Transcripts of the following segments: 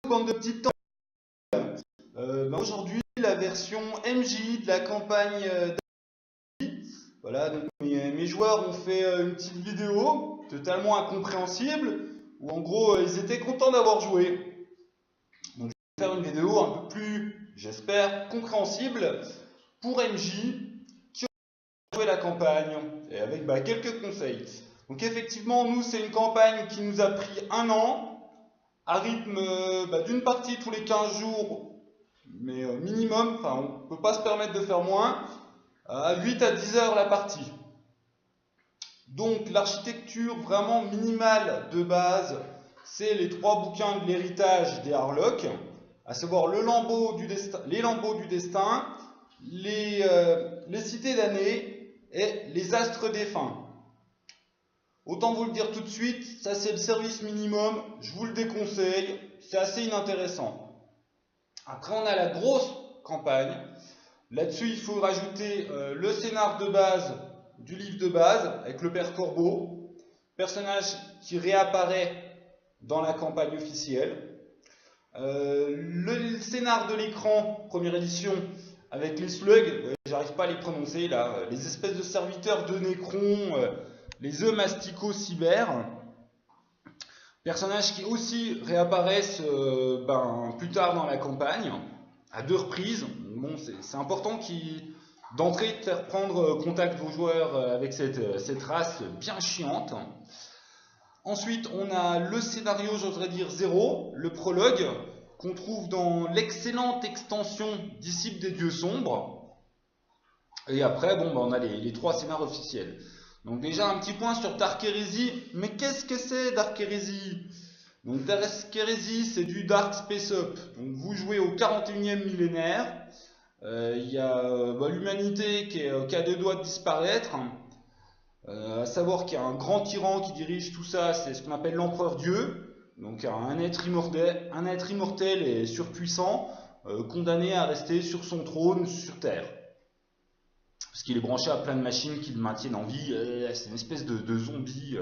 bande de petits temps. Aujourd'hui, la version MJ de la campagne voilà, donc mes joueurs ont fait une petite vidéo totalement incompréhensible où en gros ils étaient contents d'avoir joué. Donc je vais faire une vidéo un peu plus, j'espère, compréhensible pour MJ qui ont joué la campagne et avec quelques conseils. Donc effectivement, nous c'est une campagne qui nous a pris 1 an à rythme d'une partie tous les 15 jours, mais minimum, enfin on ne peut pas se permettre de faire moins, à 8 à 10 heures la partie. Donc l'architecture vraiment minimale de base, c'est les 3 bouquins de l'héritage des Harlocks, à savoir les lambeaux du destin, les cités damnées et les astres défunts. Autant vous le dire tout de suite, ça c'est le service minimum, je vous le déconseille, c'est assez inintéressant. Après on a la grosse campagne, là-dessus il faut rajouter le scénar de base du livre de base avec le père Corbeau, personnage qui réapparaît dans la campagne officielle, le scénar de l'écran, première édition, avec les slugs, j'arrive pas à les prononcer là, les espèces de serviteurs de Nécron, les œufs masticots cyber, personnages qui aussi réapparaissent plus tard dans la campagne, à 2 reprises. Bon, c'est important d'entrée de faire prendre contact vos joueurs avec cette race bien chiante. Ensuite, on a le scénario, j'oserais dire 0, le prologue, qu'on trouve dans l'excellente extension Disciples des dieux sombres. Et après, on a les 3 scénarios officiels. Donc déjà un petit point sur Dark Heresy. Mais qu'est-ce que c'est Dark Heresy? Donc Dark Heresy, c'est du Dark Space Up. Donc vous jouez au 41e millénaire. Il y a l'humanité qui a 2 doigts de disparaître. À savoir qu'il y a un grand tyran qui dirige tout ça, c'est ce qu'on appelle l'empereur Dieu. Donc un être immortel et surpuissant, condamné à rester sur son trône sur Terre. Parce qu'il est branché à plein de machines qui le maintiennent en vie. C'est une espèce de zombie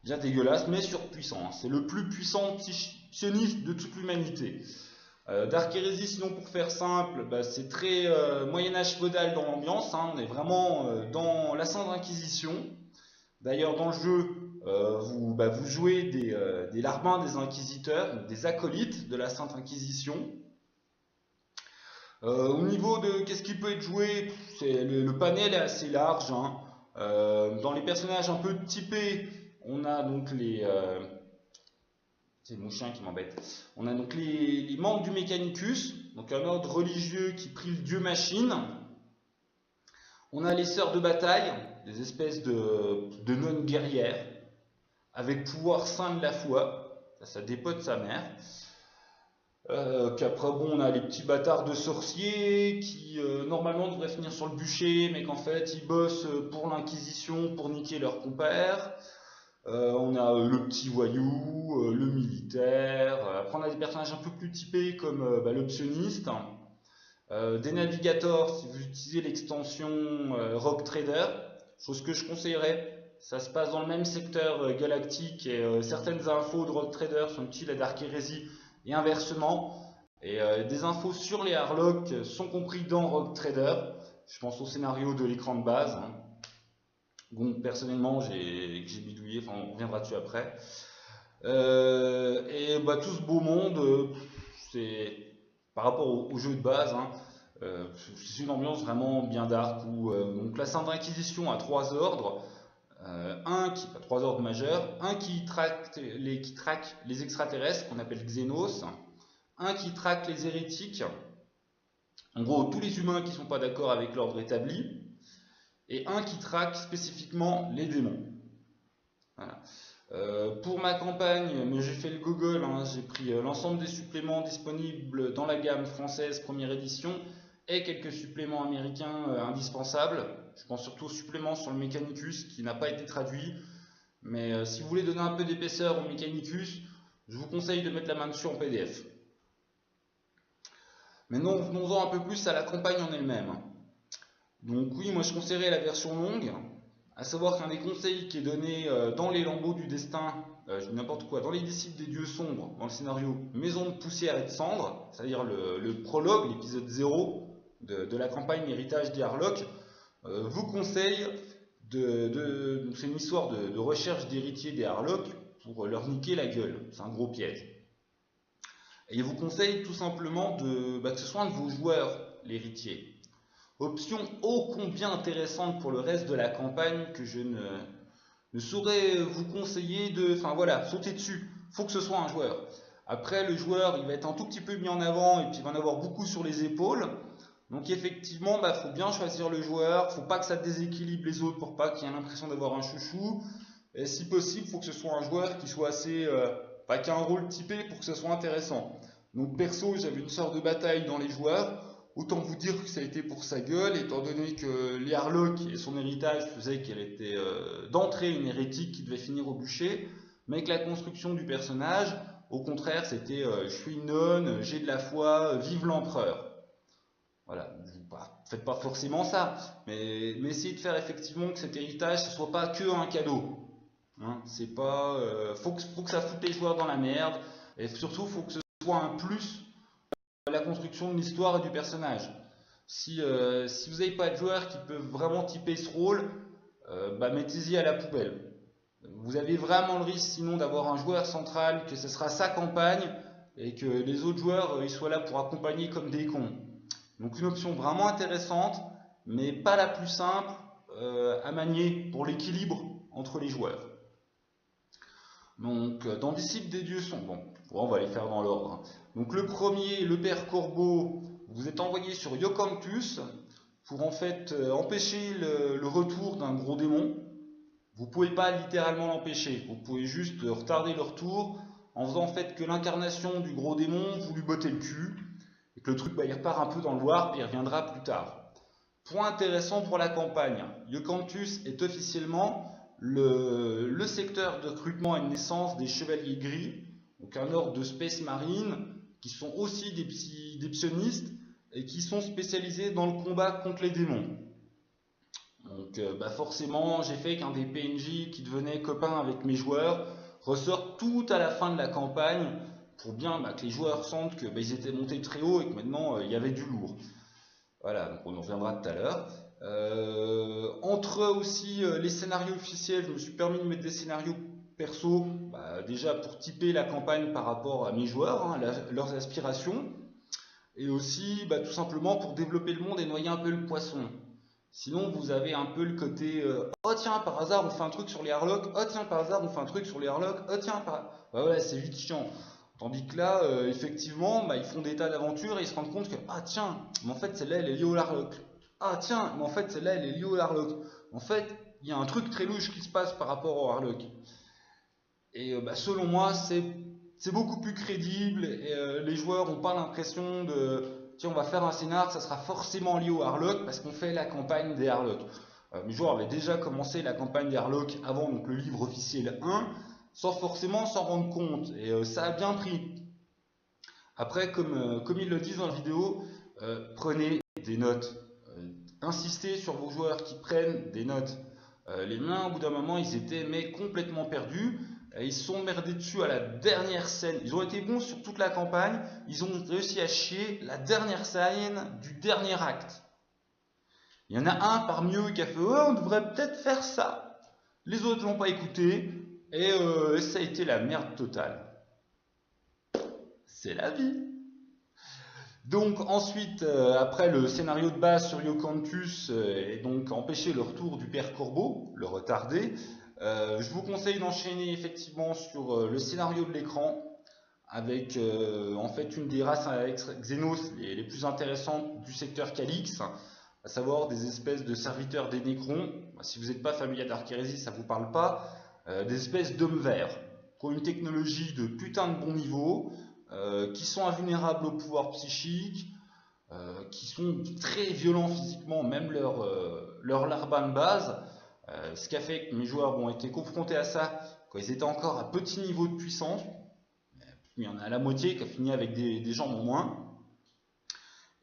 bien dégueulasse, mais surpuissant. C'est le plus puissant sioniste de toute l'humanité. Dark Heresy, sinon pour faire simple, c'est très Moyen-Âge feudal dans l'ambiance. On est vraiment dans la Sainte Inquisition. D'ailleurs, dans le jeu, vous jouez des larbins des inquisiteurs, des acolytes de la Sainte Inquisition. Au niveau de qu'est-ce qui peut être joué, le panel est assez large. Dans les personnages un peu typés, on a donc c'est mon chien qui m'embête. On a donc les membres du Mechanicus, donc un ordre religieux qui prie le dieu machine. On a les sœurs de bataille, des espèces de nonnes guerrières, avec pouvoir saint de la foi. Ça dépote sa mère. Qu'après, on a les petits bâtards de sorciers qui normalement devraient finir sur le bûcher, mais qu'en fait ils bossent pour l'Inquisition pour niquer leurs compères. On a le petit voyou, le militaire. Après, on a des personnages un peu plus typés comme l'optionniste. Des navigators si vous utilisez l'extension Rogue Trader, chose que je conseillerais. Ça se passe dans le même secteur galactique et certaines infos de Rogue Trader sont utiles à Dark Heresy et inversement. Et des infos sur les Harlocks sont compris dans Rogue Trader. Je pense au scénario de l'écran de base. Bon, personnellement, j'ai bidouillé, enfin on reviendra dessus après. Tout ce beau monde, c'est par rapport au jeu de base, c'est une ambiance vraiment bien dark où donc la Sainte Inquisition a 3 ordres. 3 ordres majeurs, un qui traque les extraterrestres qu'on appelle Xenos, un qui traque les hérétiques, en gros tous les humains qui ne sont pas d'accord avec l'ordre établi, et un qui traque spécifiquement les démons. Voilà. Pour ma campagne, j'ai fait le Google, j'ai pris l'ensemble des suppléments disponibles dans la gamme française première édition et quelques suppléments américains indispensables. Je pense surtout aux suppléments sur le Mechanicus qui n'a pas été traduit. Mais si vous voulez donner un peu d'épaisseur au Mechanicus, je vous conseille de mettre la main dessus en PDF. Maintenant, venons-en un peu plus à la campagne en elle-même. Donc oui, moi je conseillerais la version longue, À savoir qu'un des conseils qui est donné dans les lambeaux du destin, je dis n'importe quoi, dans les disciples des dieux sombres, dans le scénario Maison de poussière et de cendres, c'est-à-dire le prologue, l'épisode 0 de la campagne Héritage des Harlocks, vous conseille c'est une histoire de recherche d'héritiers des Harlocks pour leur niquer la gueule. C'est un gros piège. Et il vous conseille tout simplement que ce soit un de vos joueurs, l'héritier. Option ô combien intéressante pour le reste de la campagne que je ne saurais vous conseiller de... Enfin voilà, sauter dessus. Faut que ce soit un joueur. Après, le joueur, il va être un tout petit peu mis en avant et puis il va en avoir beaucoup sur les épaules. Donc effectivement, faut bien choisir le joueur. Faut pas que ça déséquilibre les autres pour pas qu'il y ait l'impression d'avoir un chouchou. Et si possible, faut que ce soit un joueur qui soit assez... qui a un rôle typé pour que ce soit intéressant. Donc perso, j'avais une sorte de bataille dans les joueurs. Autant vous dire que ça a été pour sa gueule, étant donné que les Harlocks et son héritage faisaient qu'elle était d'entrée une hérétique qui devait finir au bûcher, mais que la construction du personnage, au contraire, c'était je suis une nonne, j'ai de la foi, vive l'empereur. Voilà, faites pas forcément ça, mais essayez de faire effectivement que cet héritage ne soit pas que un cadeau. Hein, c'est pas, faut que ça foute les joueurs dans la merde, et surtout faut que ce soit un plus la construction de l'histoire et du personnage. Si vous n'avez pas de joueurs qui peuvent vraiment typer ce rôle, mettez-y à la poubelle. Vous avez vraiment le risque sinon d'avoir un joueur central, que ce sera sa campagne, et que les autres joueurs ils soient là pour accompagner comme des cons. Donc une option vraiment intéressante, mais pas la plus simple à manier pour l'équilibre entre les joueurs. Donc dans Disciples des dieux sombres, on va les faire dans l'ordre. Donc le premier, le père Corbeau, vous êtes envoyé sur Yocanthus pour en fait empêcher le retour d'un gros démon. Vous pouvez pas littéralement l'empêcher, vous pouvez juste retarder le retour en faisant en fait que l'incarnation du gros démon, vous lui bottez le cul, et que le truc il repart un peu dans le Loir, puis il reviendra plus tard. Point intéressant pour la campagne, Yocanthus est officiellement le secteur de recrutement et de naissance des Chevaliers Gris, donc un ordre de Space Marine, qui sont aussi des psionnistes et qui sont spécialisés dans le combat contre les démons. Donc forcément, j'ai fait qu'un des PNJ qui devenait copain avec mes joueurs ressort tout à la fin de la campagne pour bien que les joueurs sentent que ils étaient montés très haut et que maintenant il y avait du lourd. Voilà, donc on en reviendra tout à l'heure. Entre aussi les scénarios officiels, je me suis permis de mettre des scénarios perso, déjà pour typer la campagne par rapport à mes joueurs, hein, leurs aspirations, et aussi tout simplement pour développer le monde et noyer un peu le poisson. Sinon, vous avez un peu le côté oh tiens, par hasard, on fait un truc sur les Harlocks, oh tiens, par hasard, on fait un truc sur les Harlocks, oh tiens, voilà, c'est vite chiant. Tandis que là, effectivement, ils font des tas d'aventures et ils se rendent compte que ah tiens, mais en fait celle-là elle est liée au Harlock. Ah tiens, mais en fait celle-là elle est liée au Harlock. En fait, il y a un truc très louche qui se passe par rapport au Harlock. Et selon moi, c'est beaucoup plus crédible et les joueurs n'ont pas l'impression de tiens, on va faire un scénar, ça sera forcément lié au Harlock parce qu'on fait la campagne des Harlocks. Mes joueurs avaient déjà commencé la campagne des Harlocks avant donc le livre officiel 1, sans forcément s'en rendre compte, et ça a bien pris. Après, comme ils le disent dans la vidéo, prenez des notes, insistez sur vos joueurs qui prennent des notes. Les miens, au bout d'un moment, ils étaient complètement perdus, ils se sont merdés dessus à la dernière scène. Ils ont été bons sur toute la campagne, ils ont réussi à chier la dernière scène du dernier acte. Il y en a un parmi eux qui a fait « Oh, on devrait peut-être faire ça ». Les autres l'ont pas écouté, et ça a été la merde totale. C'est la vie. Donc ensuite, après le scénario de base sur Yocanthus, et donc empêcher le retour du père Corbeau, le retarder, je vous conseille d'enchaîner effectivement sur le scénario de l'écran, avec en fait une des races Xenos les plus intéressantes du secteur Calix, à savoir des espèces de serviteurs des Nécrons. Si vous n'êtes pas familier d'Arc Hérésie, ça ne vous parle pas. Des espèces d'hommes verts, qui ont une technologie de putain de bon niveau, qui sont invulnérables au pouvoir psychique, qui sont très violents physiquement, même leur larba de base, ce qui a fait que mes joueurs ont été confrontés à ça quand ils étaient encore à petit niveau de puissance. Il y en a la moitié qui a fini avec des jambes en moins.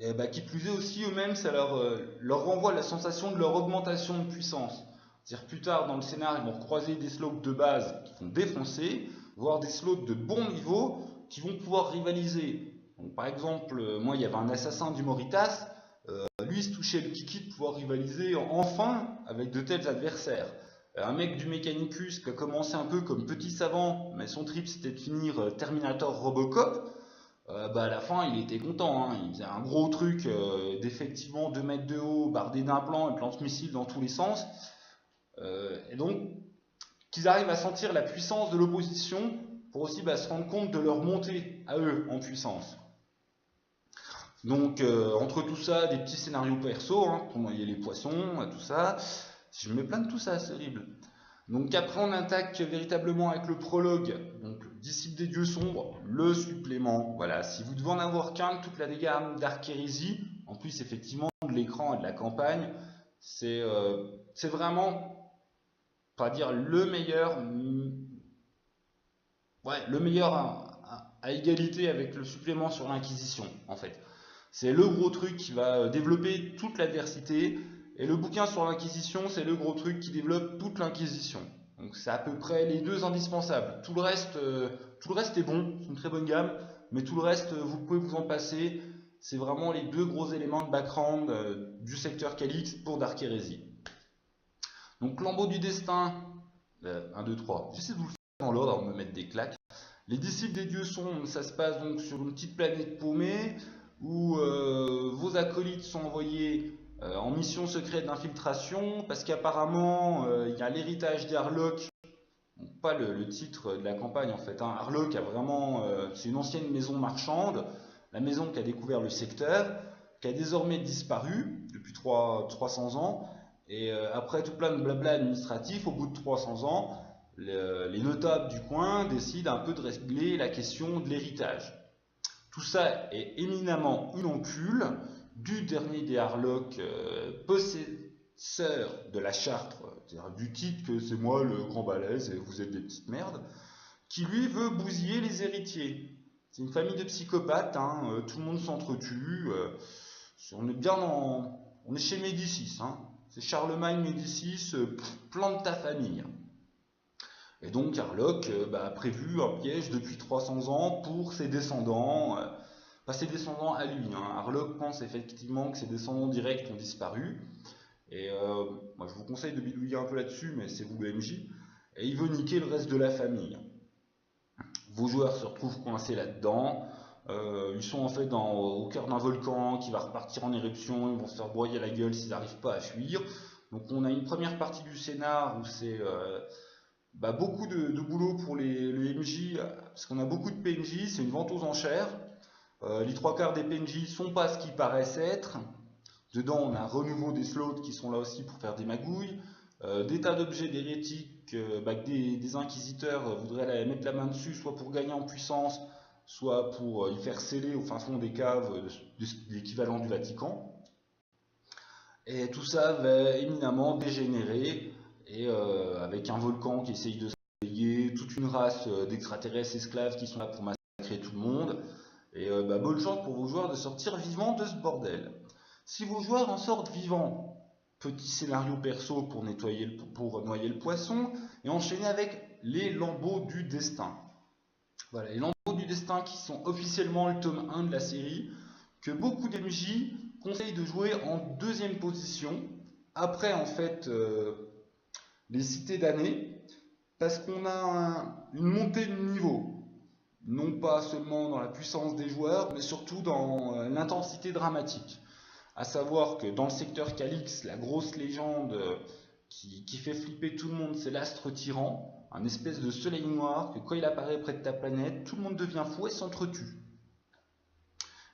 Et qui plus est aussi, eux-mêmes, ça leur renvoie la sensation de leur augmentation de puissance. C'est-à-dire plus tard dans le scénar, ils vont croiser des slots de base qui vont défoncer, voire des slots de bon niveau qui vont pouvoir rivaliser. Donc, par exemple, moi il y avait un assassin du Moritas, lui il se touchait le kiki de pouvoir rivaliser enfin avec de tels adversaires. Un mec du Mechanicus qui a commencé un peu comme petit savant, mais son trip c'était de finir Terminator Robocop. À la fin il était content, hein. Il faisait un gros truc d'effectivement 2 mètres de haut, bardé d'implants et lance-missiles dans tous les sens. Et donc qu'ils arrivent à sentir la puissance de l'opposition pour aussi se rendre compte de leur montée à eux en puissance. Donc entre tout ça, des petits scénarios perso, hein, pour noyer les poissons, tout ça. Si je me plains de tout ça, c'est horrible. Donc après on attaque véritablement avec le prologue, donc Disciple des dieux sombres, le supplément. Voilà, si vous devez en avoir qu'un, toute la gamme d'Arc Hérésie, en plus effectivement de l'écran et de la campagne, c'est vraiment, pas dire le meilleur, le meilleur à égalité avec le supplément sur l'Inquisition en fait. C'est le gros truc qui va développer toute l'adversité. Et le bouquin sur l'Inquisition, c'est le gros truc qui développe toute l'Inquisition. Donc c'est à peu près les deux indispensables. Tout le reste est bon, c'est une très bonne gamme, mais tout le reste, vous pouvez vous en passer. C'est vraiment les deux gros éléments de background du secteur Calix pour Dark Heresy. Donc Lambeau du Destin, 1, 2, 3. J'essaie de vous le faire dans l'ordre avant de me mettre des claques. Les disciples des dieux sombres, ça se passe donc sur une petite planète paumée où vos acolytes sont envoyés en mission secrète d'infiltration parce qu'apparemment il y a l'héritage d'Harlock, pas le titre de la campagne en fait, hein. Harlock a vraiment, c'est une ancienne maison marchande, la maison qui a découvert le secteur, qui a désormais disparu depuis 300 ans, et après tout plein de blabla administratif, au bout de 300 ans, les notables du coin décident un peu de régler la question de l'héritage. Tout ça est éminemment une encule du dernier des Harlock, possesseur de la charte, c'est-à-dire du titre que c'est moi le grand balèze et vous êtes des petites merdes, qui lui veut bousiller les héritiers. C'est une famille de psychopathes, hein, tout le monde s'entretue, on est chez Médicis, hein, c'est Charlemagne Médicis, plante ta famille. Et donc Harlock a prévu un piège depuis 300 ans pour ses descendants, pas ses descendants à lui, hein. Harlock pense effectivement que ses descendants directs ont disparu, et moi je vous conseille de bidouiller un peu là-dessus, mais c'est vous le MJ, et il veut niquer le reste de la famille. Vos joueurs se retrouvent coincés là-dedans, ils sont en fait au cœur d'un volcan qui va repartir en éruption, ils vont se faire broyer la gueule s'ils n'arrivent pas à fuir. Donc on a une première partie du scénar où c'est beaucoup de boulot pour les MJ, parce qu'on a beaucoup de PNJ, c'est une vente aux enchères. Les 3/4 des PNJ sont pas ce qu'ils paraissent être. Dedans, on a un renouveau des slots qui sont là aussi pour faire des magouilles. Des tas d'objets d'hérétiques que des inquisiteurs voudraient mettre la main dessus, soit pour gagner en puissance, soit pour y faire sceller au fin fond des caves de l'équivalent du Vatican. Et tout ça va éminemment dégénérer, et avec un volcan qui essaye de se réveiller, toute une race d'extraterrestres esclaves qui sont là pour massacrer tout le monde. Et bonne chance pour vos joueurs de sortir vivants de ce bordel. Si vos joueurs en sortent vivants, petit scénario perso pour noyer le poisson, et enchaîner avec les lambeaux du destin. Voilà, les lambeaux du destin qui sont officiellement le tome 1 de la série, que beaucoup d'MJ conseillent de jouer en deuxième position, après en fait les cités d'année, parce qu'on a une montée de niveau, non pas seulement dans la puissance des joueurs, mais surtout dans l'intensité dramatique. À savoir que dans le secteur Calix, la grosse légende qui fait flipper tout le monde, c'est l'astre tyran, un espèce de soleil noir que quand il apparaît près de ta planète, tout le monde devient fou et s'entretue.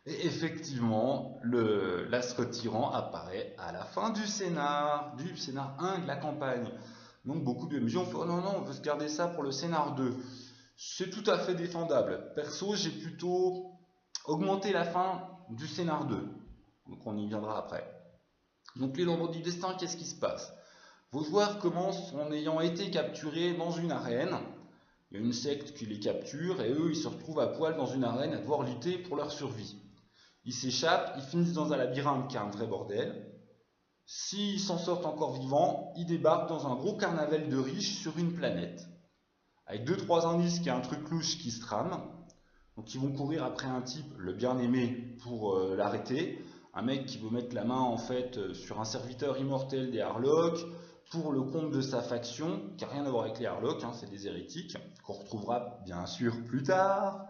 Et effectivement, l'astre tyran apparaît à la fin du scénar 1 de la campagne. Donc beaucoup de MJ ont fait « Oh non, non, on veut se garder ça pour le scénar 2 ». C'est tout à fait défendable. Perso, j'ai plutôt augmenté la fin du scénar 2. Donc on y viendra après. Donc les lambeaux du destin, qu'est-ce qui se passe? Vos joueurs commencent en ayant été capturés dans une arène. Il y a une secte qui les capture et eux ils se retrouvent à poil dans une arène à devoir lutter pour leur survie. Ils s'échappent, ils finissent dans un labyrinthe qui est un vrai bordel. S'ils s'en sortent encore vivants, ils débarquent dans un gros carnaval de riches sur une planète. Avec deux trois indices qu'il y a un truc louche qui se trame. Donc ils vont courir après un type, le bien-aimé, pour l'arrêter. Un mec qui veut mettre la main en fait sur un serviteur immortel des Harlocks pour le compte de sa faction, qui n'a rien à voir avec les Harlocks, hein, c'est des hérétiques, qu'on retrouvera bien sûr plus tard.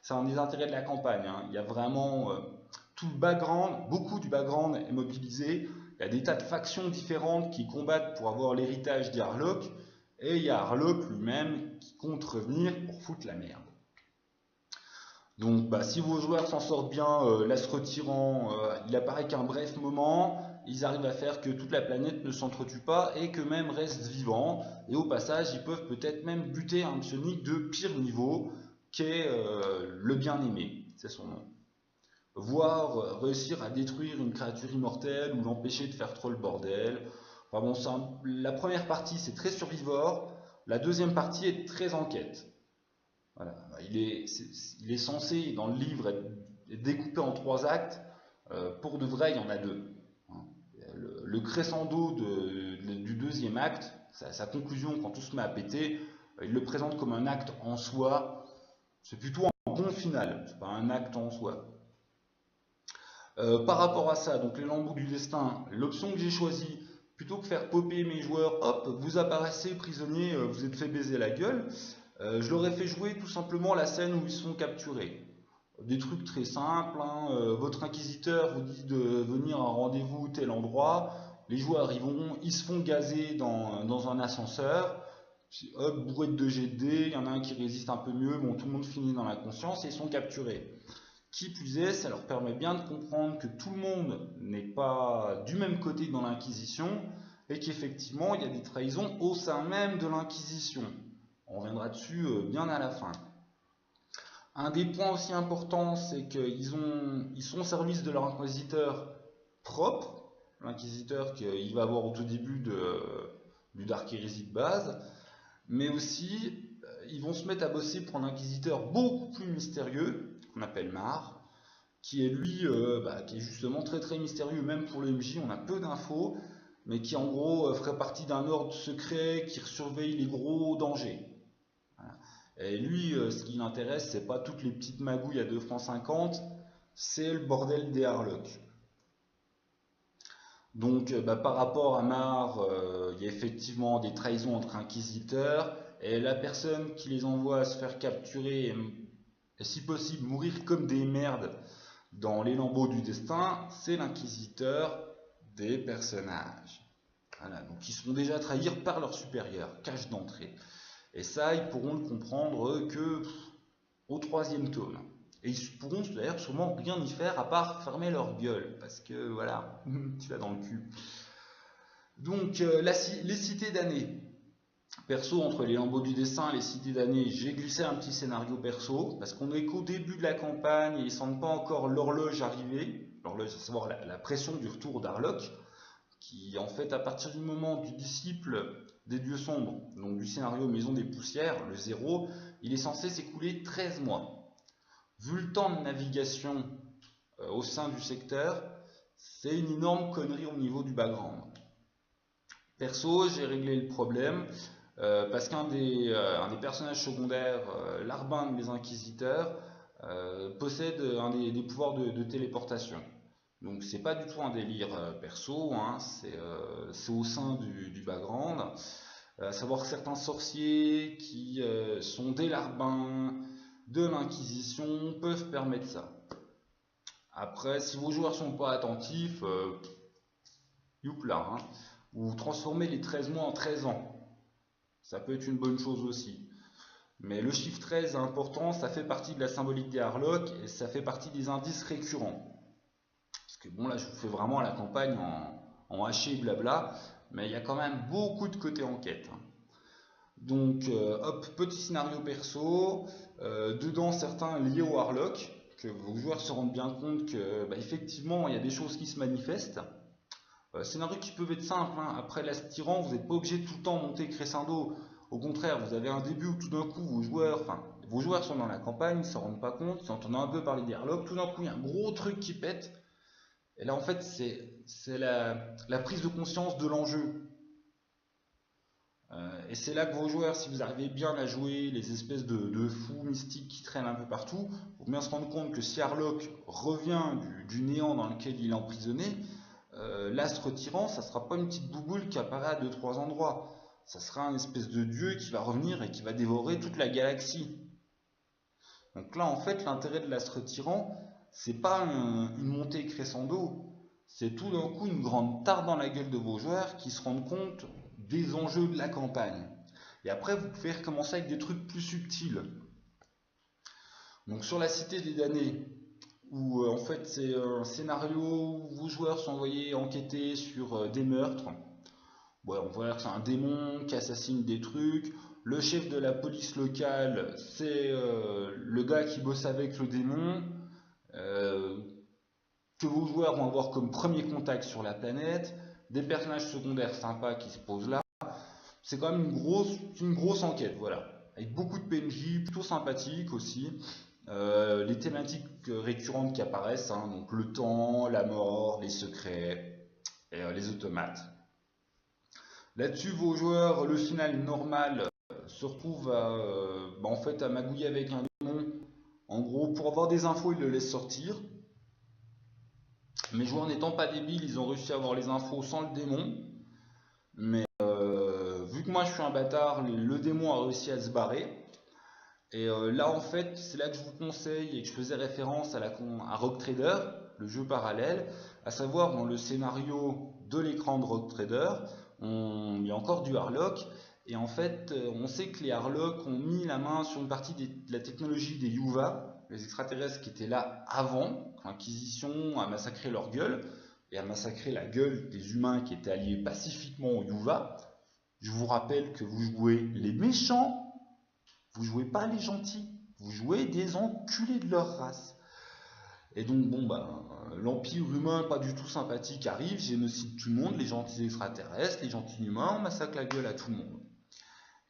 C'est un des intérêts de la campagne, hein. Il y a vraiment tout le background, beaucoup du background est mobilisé. Il y a des tas de factions différentes qui combattent pour avoir l'héritage des Harlocks, et il y a Harlock lui-même qui compte revenir pour foutre la merde. Donc si vos joueurs s'en sortent bien, là se retirant, il apparaît qu'un bref moment, ils arrivent à faire que toute la planète ne s'entretue pas et que même reste vivant. Et au passage, ils peuvent peut-être même buter un psionique de pire niveau, qui est le bien-aimé, c'est son nom. Voire réussir à détruire une créature immortelle ou l'empêcher de faire trop le bordel. Enfin bon, la première partie c'est très survivor, la deuxième partie est très enquête. Voilà. Il est censé, dans le livre, être découpé en 3 actes. Pour de vrai, il y en a 2. Le crescendo du deuxième acte, sa conclusion, quand tout se met à péter, il le présente comme un acte en soi. C'est plutôt un bon final, c'est pas un acte en soi. Par rapport à ça, donc les lambeaux du destin, l'option que j'ai choisie, plutôt que faire popper mes joueurs, hop, vous apparaissez prisonnier, vous êtes fait baiser la gueule. Je leur ai fait jouer tout simplement la scène où ils sont capturés. Des trucs très simples, hein. Votre inquisiteur vous dit de venir à un rendez-vous tel endroit, les joueurs y vont, ils se font gazer dans un ascenseur, hop, bourré de 2 G de dés, il y en a un qui résiste un peu mieux, bon, tout le monde finit dans la conscience et ils sont capturés. Qui plus est, ça leur permet bien de comprendre que tout le monde n'est pas du même côté dans l'Inquisition et qu'effectivement il y a des trahisons au sein même de l'Inquisition. On reviendra dessus bien à la fin. Un des points aussi importants, c'est qu'ils sont au service de leur inquisiteur propre, l'inquisiteur qu'il va avoir au tout début du Dark Heresy de base, mais aussi ils vont se mettre à bosser pour un inquisiteur beaucoup plus mystérieux, qu'on appelle Mar, qui est lui, qui est justement très très mystérieux, même pour le MJ, on a peu d'infos, mais qui en gros ferait partie d'un ordre secret qui surveille les gros dangers. Voilà. Et lui, ce qui l'intéresse, c'est pas toutes les petites magouilles à 2 francs 50, c'est le bordel des Harlocks. Donc par rapport à Mar, il y a effectivement des trahisons entre inquisiteurs, et la personne qui les envoie à se faire capturer et si possible mourir comme des merdes dans les lambeaux du destin, c'est l'inquisiteur des personnages. Voilà, donc ils seront déjà trahis par leur supérieur, cache d'entrée. Et ça, ils pourront le comprendre que au 3e tome. Et ils pourront d'ailleurs sûrement rien y faire à part fermer leur gueule, parce que voilà, tu l'as dans le cul. Donc les cités damnées. Perso, entre les lambeaux du dessin et les cités damnées, j'ai glissé un petit scénario perso, parce qu'on est qu'au début de la campagne et ils sentent pas encore l'horloge arriver, l'horloge, à savoir la pression du retour d'Harlock, qui en fait à partir du moment du disciple des dieux sombres, donc du scénario Maison des Poussières, le 0, il est censé s'écouler 13 mois. Vu le temps de navigation au sein du secteur, c'est une énorme connerie au niveau du background. Perso, j'ai réglé le problème parce qu'un des personnages secondaires, l'Arbin des Inquisiteurs, possède un des pouvoirs de téléportation. Donc c'est pas du tout un délire perso, hein, c'est au sein du background. À savoir que certains sorciers qui sont des larbins de l'Inquisition peuvent permettre ça. Après, si vos joueurs sont pas attentifs, youpla, hein, ou transformez les 13 mois en 13 ans. Ça peut être une bonne chose aussi. Mais le chiffre 13 est important, ça fait partie de la symbolique des Harlocks et ça fait partie des indices récurrents. Parce que bon, là, je vous fais vraiment la campagne en haché et blabla, mais il y a quand même beaucoup de côté enquête. Donc, hop, petit scénario perso, dedans certains liés au Harlock, que vos joueurs se rendent bien compte que, effectivement, il y a des choses qui se manifestent. Scénarios qui peuvent être simples, hein. Après l'aspirant, vous n'êtes pas obligé de tout le temps monter crescendo. Au contraire, vous avez un début où tout d'un coup, vos joueurs sont dans la campagne, ils ne s'en rendent pas compte, ils entendent un peu parler des Harlocks, tout d'un coup, il y a un gros truc qui pète. Et là, en fait, c'est la prise de conscience de l'enjeu. Et c'est là que vos joueurs, si vous arrivez bien à jouer les espèces de fous mystiques qui traînent un peu partout, il faut bien se rendre compte que si Harlock revient du néant dans lequel il est emprisonné, l'astre tyran, ça sera pas une petite bouboule qui apparaît à deux trois endroits. Ça sera un espèce de dieu qui va revenir et qui va dévorer toute la galaxie. Donc là, en fait, l'intérêt de l'astre tyran, c'est pas une montée crescendo, c'est tout d'un coup une grande tarte dans la gueule de vos joueurs qui se rendent compte des enjeux de la campagne. Et après, vous pouvez recommencer avec des trucs plus subtils. Donc sur la cité des damnés, où en fait c'est un scénario où vos joueurs sont envoyés enquêter sur des meurtres. Ouais, on voit que c'est un démon qui assassine des trucs. Le chef de la police locale, c'est le gars qui bosse avec le démon, euh, que vos joueurs vont avoir comme premier contact sur la planète. Des personnages secondaires sympas qui se posent là. C'est quand même une grosse enquête, voilà. Avec beaucoup de PNJ, plutôt sympathiques aussi. Les thématiques récurrentes qui apparaissent, hein, donc le temps, la mort, les secrets et les automates. Là-dessus, vos joueurs, le final normal, se retrouve en fait, à magouiller avec un démon. En gros, pour avoir des infos, il le laisse sortir. Mes joueurs n'étant pas débiles, ils ont réussi à avoir les infos sans le démon. Mais vu que moi je suis un bâtard, le démon a réussi à se barrer. Et là, en fait, c'est là que je vous conseille et que je faisais référence à Rogue Trader, le jeu parallèle, à savoir dans le scénario de l'écran de Rogue Trader, il y a encore du Harlock. Et en fait, on sait que les Harlock ont mis la main sur une partie de la technologie des Yuva, les extraterrestres qui étaient là avant, quand l'Inquisition a massacré leur gueule, et a massacré la gueule des humains qui étaient alliés pacifiquement aux Yuva. Je vous rappelle que vous jouez les méchants, vous jouez pas les gentils, vous jouez des enculés de leur race. Et donc, bon, bah, l'Empire humain, pas du tout sympathique, arrive, génocide tout le monde, les gentils extraterrestres, les gentils humains, on massacre la gueule à tout le monde.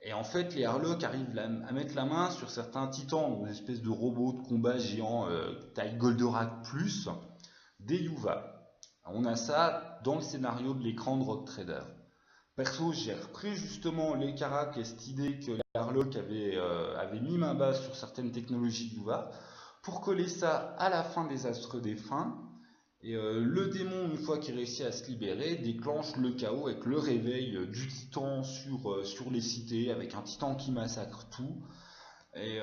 Et en fait, les Harlock arrivent à mettre la main sur certains titans, des espèces de robots de combat géants taille Goldorak plus, des Yuva. On a ça dans le scénario de l'écran de Rogue Trader. Perso, j'ai repris justement les caracs et cette idée que les Harlock avaient mis main basse sur certaines technologies Yuva pour coller ça à la fin des Astres défunts. Et le démon, une fois qu'il réussit à se libérer, déclenche le chaos avec le réveil du titan sur les cités, avec un titan qui massacre tout. Et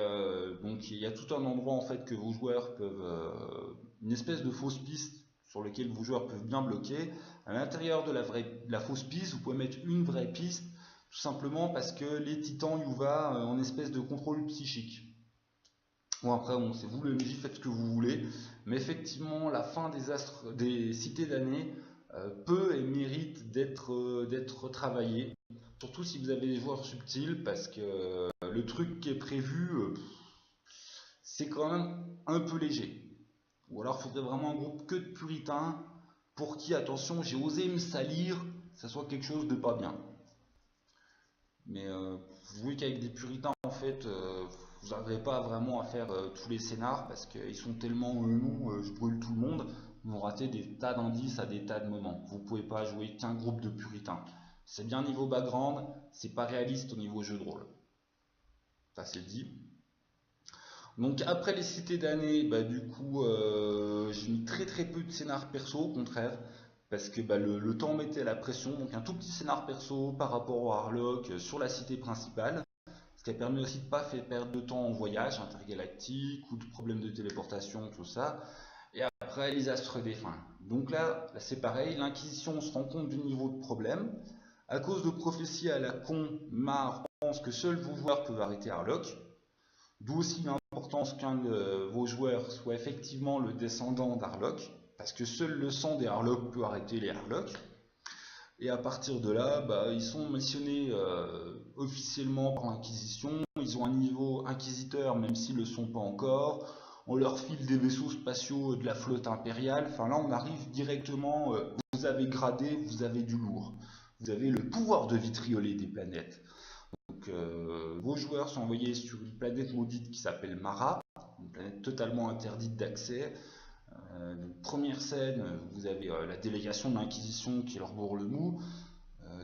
donc il y a tout un endroit en fait que vos joueurs peuvent, une espèce de fausse piste sur lequel vos joueurs peuvent bien bloquer. À l'intérieur de la fausse piste, vous pouvez mettre une vraie piste, tout simplement parce que les titans Yuva ont une espèce de contrôle psychique. Bon après, bon, c'est vous le MJ, faites ce que vous voulez, mais effectivement, la fin des cités damnées peut et mérite d'être travaillée, surtout si vous avez des joueurs subtils, parce que le truc qui est prévu, c'est quand même un peu léger. Ou alors, il faudrait vraiment un groupe que de puritains pour qui, attention, j'ai osé me salir, ça soit quelque chose de pas bien. Mais vous voyez qu'avec des puritains, en fait, vous n'arriverez pas vraiment à faire tous les scénars parce qu'ils sont tellement non, je brûle tout le monde, ils vont rater des tas d'indices à des tas de moments. Vous pouvez pas jouer qu'un groupe de puritains. C'est bien niveau background, c'est pas réaliste au niveau jeu de rôle. Ça c'est dit. Donc après les cités d'années, bah, du coup, j'ai mis très peu de scénar perso au contraire, parce que bah, le temps mettait la pression, donc un tout petit scénar perso par rapport au Harlock sur la cité principale, ce qui a permis aussi de ne pas faire perdre de temps en voyage intergalactique ou de problèmes de téléportation, tout ça. Et après les astres défunts. Donc là c'est pareil, l'Inquisition se rend compte du niveau de problème. À cause de prophéties à la con, Mar pense que seuls vos joueurs peuvent arrêter Harlock. D'où aussi l'importance qu'un de vos joueurs soit effectivement le descendant d'Harlock, parce que seul le sang des Harlock peut arrêter les Harlock. Et à partir de là, bah, ils sont missionnés officiellement par l'Inquisition. Ils ont un niveau inquisiteur, même s'ils ne le sont pas encore. On leur file des vaisseaux spatiaux de la flotte impériale. Enfin là, on arrive directement. Vous avez gradé, vous avez du lourd. Vous avez le pouvoir de vitrioler des planètes. Donc, vos joueurs sont envoyés sur une planète maudite qui s'appelle Mara, une planète totalement interdite d'accès. Donc, première scène, vous avez la délégation de l'Inquisition qui leur bourre le mou.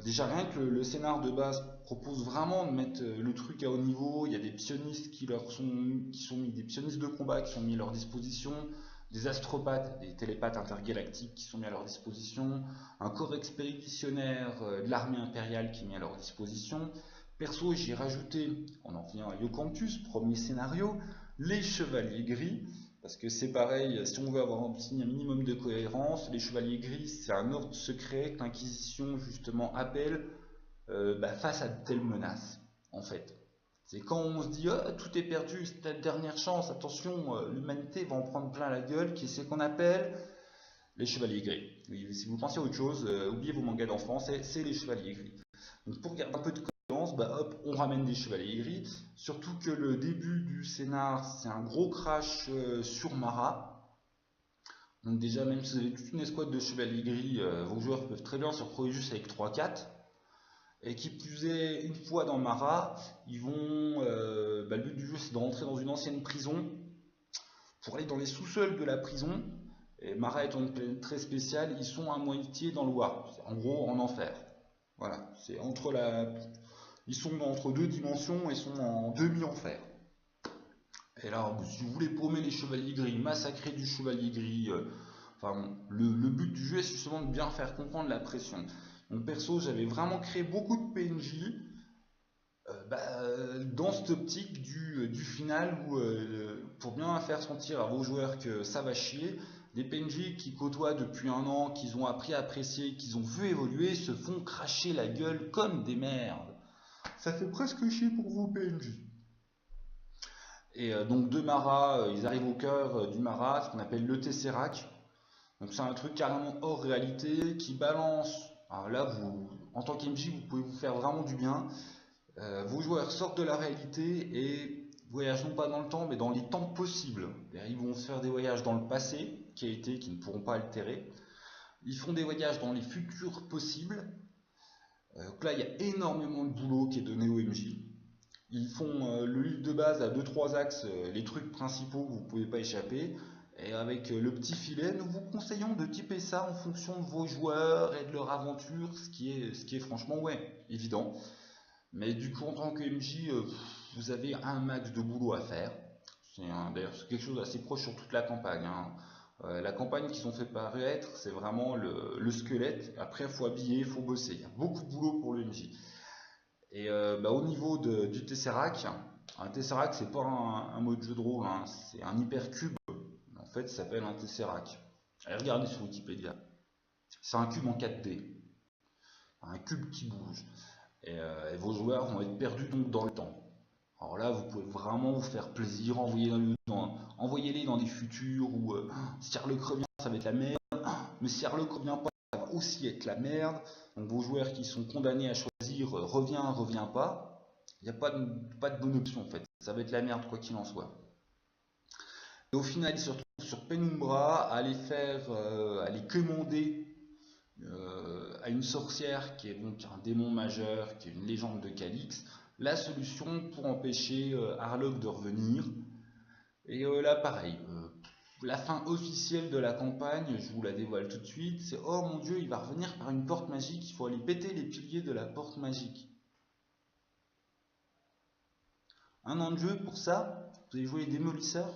Déjà rien que le scénar de base propose vraiment de mettre le truc à haut niveau. Il y a des pionnistes des pionnistes de combat qui sont mis à leur disposition, des astropathes, des télépathes intergalactiques qui sont mis à leur disposition, un corps expéditionnaire de l'armée impériale qui est mis à leur disposition. Perso, j'ai rajouté, on en vient à Iocampus, premier scénario, les chevaliers gris. Parce que c'est pareil, si on veut avoir un minimum de cohérence, les chevaliers gris, c'est un ordre secret que l'Inquisition justement appelle face à de telles menaces, en fait. C'est quand on se dit oh, tout est perdu, c'est la dernière chance, attention, l'humanité va en prendre plein la gueule, qui c'est qu'on appelle les chevaliers gris. Oui, si vous pensez à autre chose, oubliez vos mangas d'enfance, c'est les chevaliers gris. Donc pour garder un peu de cohérence, hop, on ramène des chevaliers gris. Surtout que le début du scénar, c'est un gros crash sur Mara. Donc déjà, même si vous avez toute une escouade de chevaliers gris, vos joueurs peuvent très bien se retrouver juste avec 3-4. Et qui plus est, une fois dans Mara, ils vont. Le but du jeu, c'est de rentrer dans une ancienne prison pour aller dans les sous-sols de la prison. Et Mara étant une planète très spéciale, ils sont à moitié dans le Warp, en gros en enfer. Voilà, c'est ils sont entre deux dimensions et sont en demi-enfer. Et là, si vous voulez paumer les chevaliers gris, massacrer du chevalier gris, le but du jeu est justement de bien faire comprendre la pression. Donc perso, j'avais vraiment créé beaucoup de PNJ dans cette optique du final où, pour bien faire sentir à vos joueurs que ça va chier, des PNJ qui côtoient depuis un an, qu'ils ont appris à apprécier, qu'ils ont vu évoluer, se font cracher la gueule comme des merdes. Ça fait presque chier pour vos PNJ. Et donc de Mara, ils arrivent au cœur du Mara, ce qu'on appelle le Tesseract. Donc c'est un truc carrément hors réalité qui balance. Alors là, en tant qu'MJ, vous pouvez vous faire vraiment du bien. Vos joueurs sortent de la réalité et voyagent non pas dans le temps, mais dans les temps possibles. Ils vont se faire des voyages dans le passé, qui ne pourront pas altérer. Ils font des voyages dans les futurs possibles. Donc là, il y a énormément de boulot qui est donné aux MJ. Ils font le livre de base à 2-3 axes, les trucs principaux que vous ne pouvez pas échapper. Et avec le petit filet, nous vous conseillons de typer ça en fonction de vos joueurs et de leur aventure, ce qui est franchement évident. Mais du coup, en tant que MJ, vous avez un max de boulot à faire. D'ailleurs, c'est quelque chose d'assez proche sur toute la campagne. La campagne qu'ils ont fait paraître, c'est vraiment le squelette. Après, il faut habiller, il faut bosser. Il y a beaucoup de boulot pour le MJ. Et au niveau du Tesseract, un Tesseract, c'est pas un mode jeu de rôle, c'est un hypercube. En fait, ça s'appelle un Tesseract. Allez regarder sur Wikipédia. C'est un cube en 4D. Un cube qui bouge. Et vos joueurs vont être perdus donc dans le temps. Alors là, vous pouvez vraiment vous faire plaisir, envoyez-les dans des futurs où si Sherlock revient, ça va être la merde, mais si Sherlock revient pas, ça va aussi être la merde. Donc vos joueurs qui sont condamnés à choisir revient pas, il n'y a pas de bonne option en fait, ça va être la merde quoi qu'il en soit. Et au final, ils se retrouvent sur Penumbra à les commander à une sorcière qui est donc un démon majeur, qui est une légende de Calix, la solution pour empêcher Harlock de revenir. Et là, pareil, la fin officielle de la campagne, je vous la dévoile tout de suite, c'est oh mon dieu, il va revenir par une porte magique, il faut aller péter les piliers de la porte magique. Un an de jeu pour ça, vous avez joué les démolisseurs.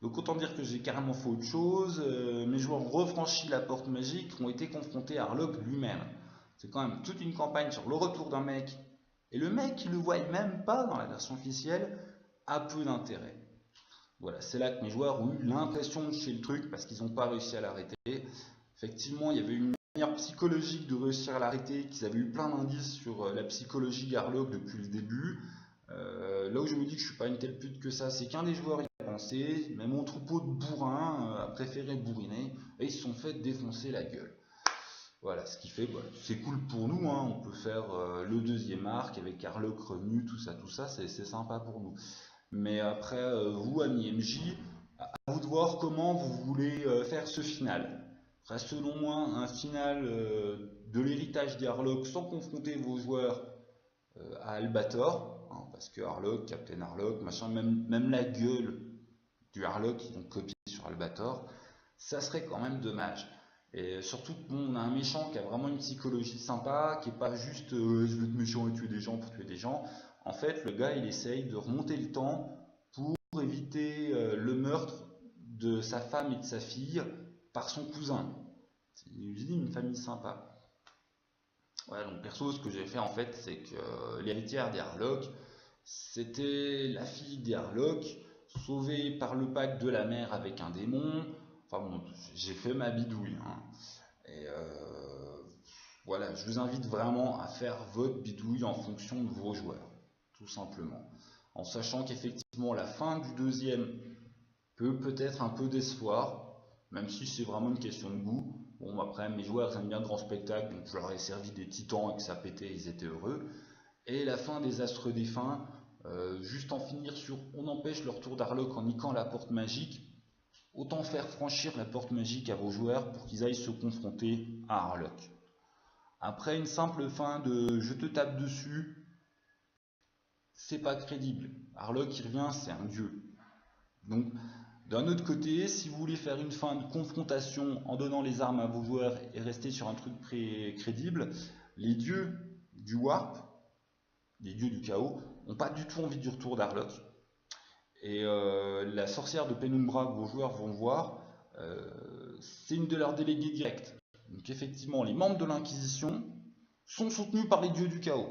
Donc autant dire que j'ai carrément fait autre chose, mes joueurs ont refranchi la porte magique, ont été confrontés à Harlock lui-même. C'est quand même toute une campagne sur le retour d'un mec, et le mec qui le voit même pas dans la version officielle, a peu d'intérêt. Voilà, c'est là que mes joueurs ont eu l'impression de chier le truc parce qu'ils n'ont pas réussi à l'arrêter. Effectivement, il y avait une manière psychologique de réussir à l'arrêter, qu'ils avaient eu plein d'indices sur la psychologie d'Harlock depuis le début. Là où je me dis que je suis pas une telle pute que ça, c'est qu'un des joueurs y a pensé, mais mon troupeau de bourrins a préféré bourriner et ils se sont fait défoncer la gueule. Voilà, ce qui fait, c'est cool pour nous, on peut faire le deuxième arc avec Harlock revenu, tout ça, c'est sympa pour nous. Mais après, vous, amis MJ, à vous de voir comment vous voulez faire ce final. Reste selon moi un final de l'héritage des Harlock sans confronter vos joueurs à Albator, parce que Harlock, Captain Harlock, machin, même la gueule du Harlock, ils ont copié sur sur Albator, ça serait quand même dommage. Et surtout, bon, on a un méchant qui a vraiment une psychologie sympa, qui est pas juste je veux être méchant et tuer des gens pour tuer des gens. En fait, le gars, il essaye de remonter le temps pour éviter le meurtre de sa femme et de sa fille par son cousin. Il dit une famille sympa. Ouais, donc perso, ce que j'ai fait en fait, c'est que l'héritière des Harlock, c'était la fille des Harlock, sauvée par le pacte de la mère avec un démon. Enfin bon, j'ai fait ma bidouille, hein. Et voilà, je vous invite vraiment à faire votre bidouille en fonction de vos joueurs, tout simplement. En sachant qu'effectivement, la fin du deuxième peut peut-être un peu décevoir, même si c'est vraiment une question de goût. Bon, après, mes joueurs aiment bien le grand spectacle, donc je leur ai servi des titans et que ça pétait, ils étaient heureux. Et la fin des Astres défunts, juste en finir sur on empêche leur tour d'Harlock en niquant la porte magique. Autant faire franchir la porte magique à vos joueurs pour qu'ils aillent se confronter à Harlock. Après une simple fin de je te tape dessus, c'est pas crédible. Harlock il revient, c'est un dieu. Donc d'un autre côté, si vous voulez faire une fin de confrontation en donnant les armes à vos joueurs et rester sur un truc crédible, les dieux du Warp, les dieux du chaos, n'ont pas du tout envie du retour d'Harlock. Et la sorcière de Penumbra que vos joueurs vont voir, c'est une de leurs déléguées directes. Donc effectivement, les membres de l'Inquisition sont soutenus par les dieux du chaos.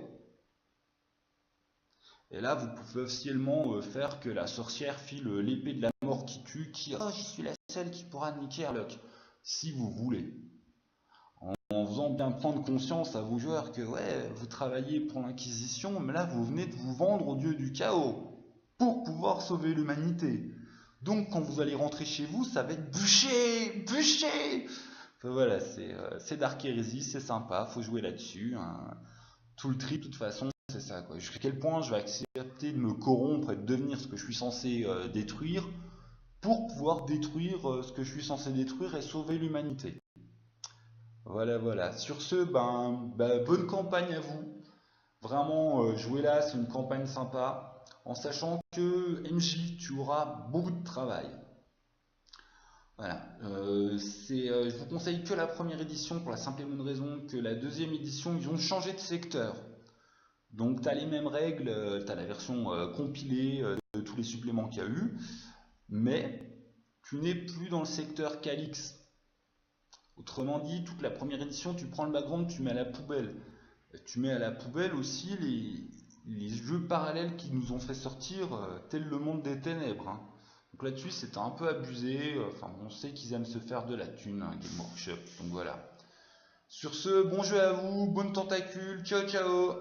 Et là, vous pouvez officiellement faire que la sorcière file l'épée de la mort qui tue, qui oh, je suis la seule qui pourra niquer Harlock, si vous voulez. En faisant bien prendre conscience à vos joueurs que ouais, vous travaillez pour l'Inquisition, mais là vous venez de vous vendre aux dieux du chaos pour pouvoir sauver l'humanité. Donc quand vous allez rentrer chez vous, ça va être bûché, bûché. Enfin, voilà, c'est Dark Heresy, c'est sympa, faut jouer là-dessus, hein. Tout le trip, de toute façon, c'est ça, quoi. Jusqu'à quel point je vais accepter de me corrompre et de devenir ce que je suis censé détruire pour pouvoir détruire ce que je suis censé détruire et sauver l'humanité. Voilà, voilà. Sur ce, bonne campagne à vous. Vraiment, jouer là, c'est une campagne sympa. En sachant que MJ, tu auras beaucoup de travail. Voilà. Je vous conseille que la première édition pour la simple et bonne raison que la deuxième édition, ils ont changé de secteur. Donc, tu as les mêmes règles, tu as la version compilée de tous les suppléments qu'il y a eu, mais tu n'es plus dans le secteur Calix. Autrement dit, toute la première édition, tu prends le background, tu mets à la poubelle. Tu mets à la poubelle aussi les jeux parallèles qui nous ont fait sortir, tel le monde des ténèbres, hein. Donc là-dessus, c'était un peu abusé. Enfin, on sait qu'ils aiment se faire de la thune, hein, Game Workshop. Donc voilà. Sur ce, bon jeu à vous, bonne tentacule, ciao ciao.